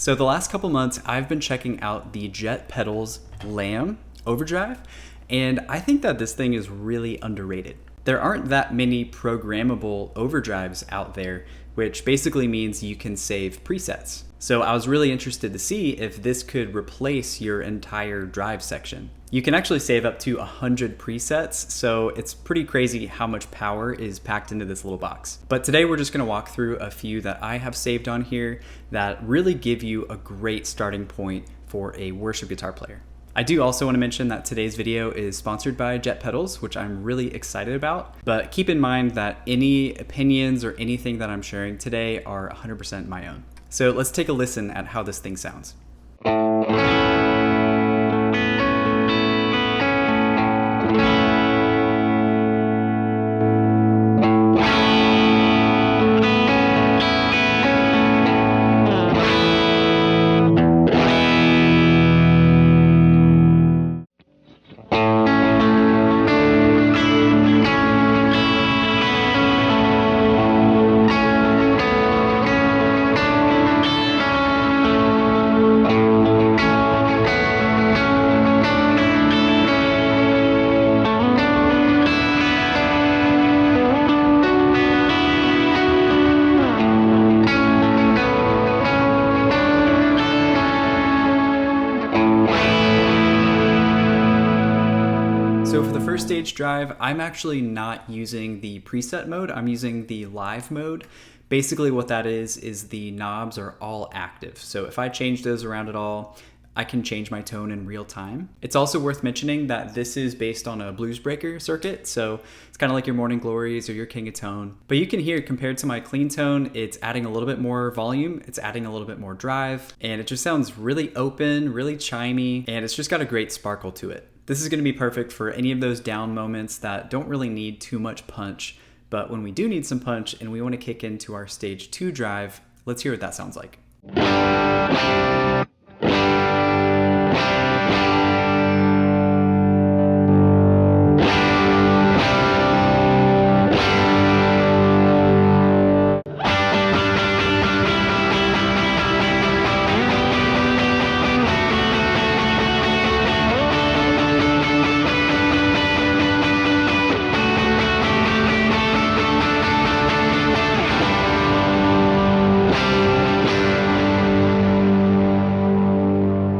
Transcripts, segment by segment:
So the last couple months, I've been checking out the Jet Pedals Lamb Overdrive, and I think that this thing is really underrated. There aren't that many programmable overdrives out there, which basically means you can save presets. So I was really interested to see if this could replace your entire drive section. You can actually save up to 100 presets, so it's pretty crazy how much power is packed into this little box. But today we're just gonna walk through a few that I have saved on here that really give you a great starting point for a worship guitar player. I do also want to mention that today's video is sponsored by Jet Pedals, which I'm really excited about, but keep in mind that any opinions or anything that I'm sharing today are 100% my own. So let's take a listen at how this thing sounds. So for the first stage drive, I'm actually not using the preset mode, I'm using the live mode. Basically what that is the knobs are all active. So if I change those around at all, I can change my tone in real time. It's also worth mentioning that this is based on a blues breaker circuit, so it's kind of like your Morning Glories or your King of Tone. But you can hear compared to my clean tone, it's adding a little bit more volume, it's adding a little bit more drive, and it just sounds really open, really chimey, and it's just got a great sparkle to it. This is gonna be perfect for any of those down moments that don't really need too much punch, but when we do need some punch and we wanna kick into our stage 2 drive, let's hear what that sounds like.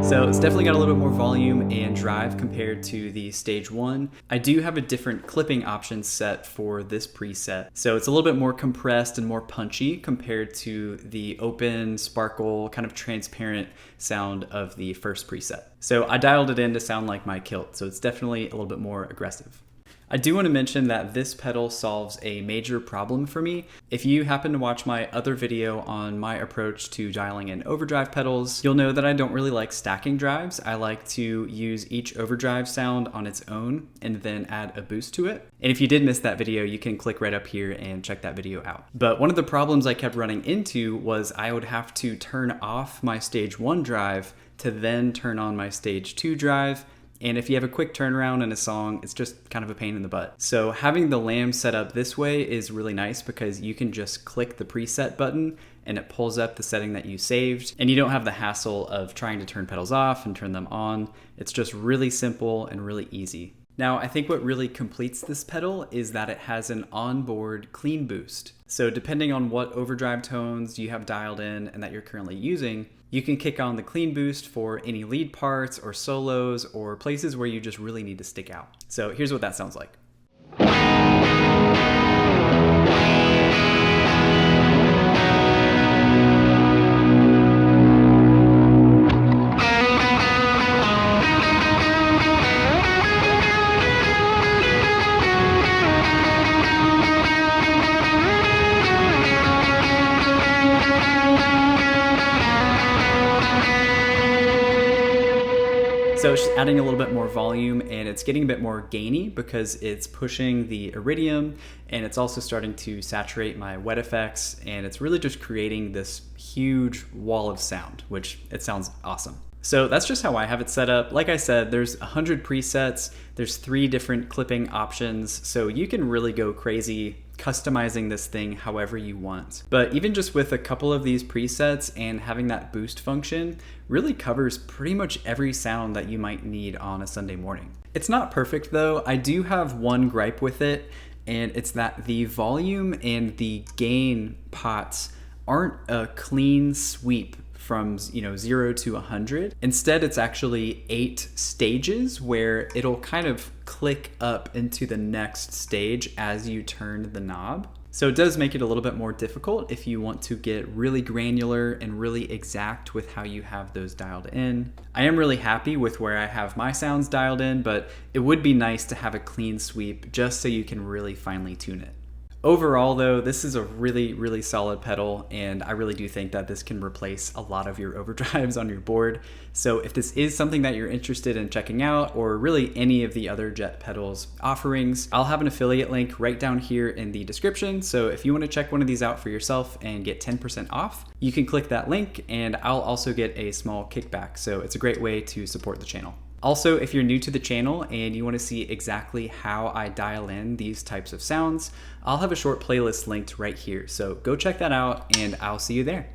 So it's definitely got a little bit more volume and drive compared to the stage 1. I do have a different clipping option set for this preset. So it's a little bit more compressed and more punchy compared to the open, sparkle, kind of transparent sound of the first preset. So I dialed it in to sound like my kilt, so it's definitely a little bit more aggressive. I do want to mention that this pedal solves a major problem for me. If you happen to watch my other video on my approach to dialing in overdrive pedals, you'll know that I don't really like stacking drives. I like to use each overdrive sound on its own and then add a boost to it. And if you did miss that video, you can click right up here and check that video out. But one of the problems I kept running into was I would have to turn off my stage 1 drive to then turn on my stage 2 drive. And if you have a quick turnaround in a song, it's just kind of a pain in the butt. So having the Lamb set up this way is really nice because you can just click the preset button and it pulls up the setting that you saved. And you don't have the hassle of trying to turn pedals off and turn them on. It's just really simple and really easy. Now, I think what really completes this pedal is that it has an onboard clean boost. So depending on what overdrive tones you have dialed in and that you're currently using, you can kick on the clean boost for any lead parts or solos or places where you just really need to stick out. So here's what that sounds like. So it's just adding a little bit more volume and it's getting a bit more gainy because it's pushing the iridium and it's also starting to saturate my wet effects, and it's really just creating this huge wall of sound, which it sounds awesome. So that's just how I have it set up. Like I said, there's 100 presets, there's 3 different clipping options, so you can really go crazy customizing this thing however you want. But even just with a couple of these presets and having that boost function really covers pretty much every sound that you might need on a Sunday morning. It's not perfect though. I do have one gripe with it, and it's that the volume and the gain pots aren't a clean sweep from 0 to 100. Instead, it's actually 8 stages where it'll kind of click up into the next stage as you turn the knob. So it does make it a little bit more difficult if you want to get really granular and really exact with how you have those dialed in. I am really happy with where I have my sounds dialed in, but it would be nice to have a clean sweep just so you can really finely tune it. Overall though, this is a really, really solid pedal, and I really do think that this can replace a lot of your overdrives on your board. So if this is something that you're interested in checking out, or really any of the other Jet Pedals offerings, I'll have an affiliate link right down here in the description. So if you want to check one of these out for yourself and get 10% off, you can click that link and I'll also get a small kickback. So it's a great way to support the channel. Also, if you're new to the channel and you want to see exactly how I dial in these types of sounds, I'll have a short playlist linked right here. So go check that out and I'll see you there.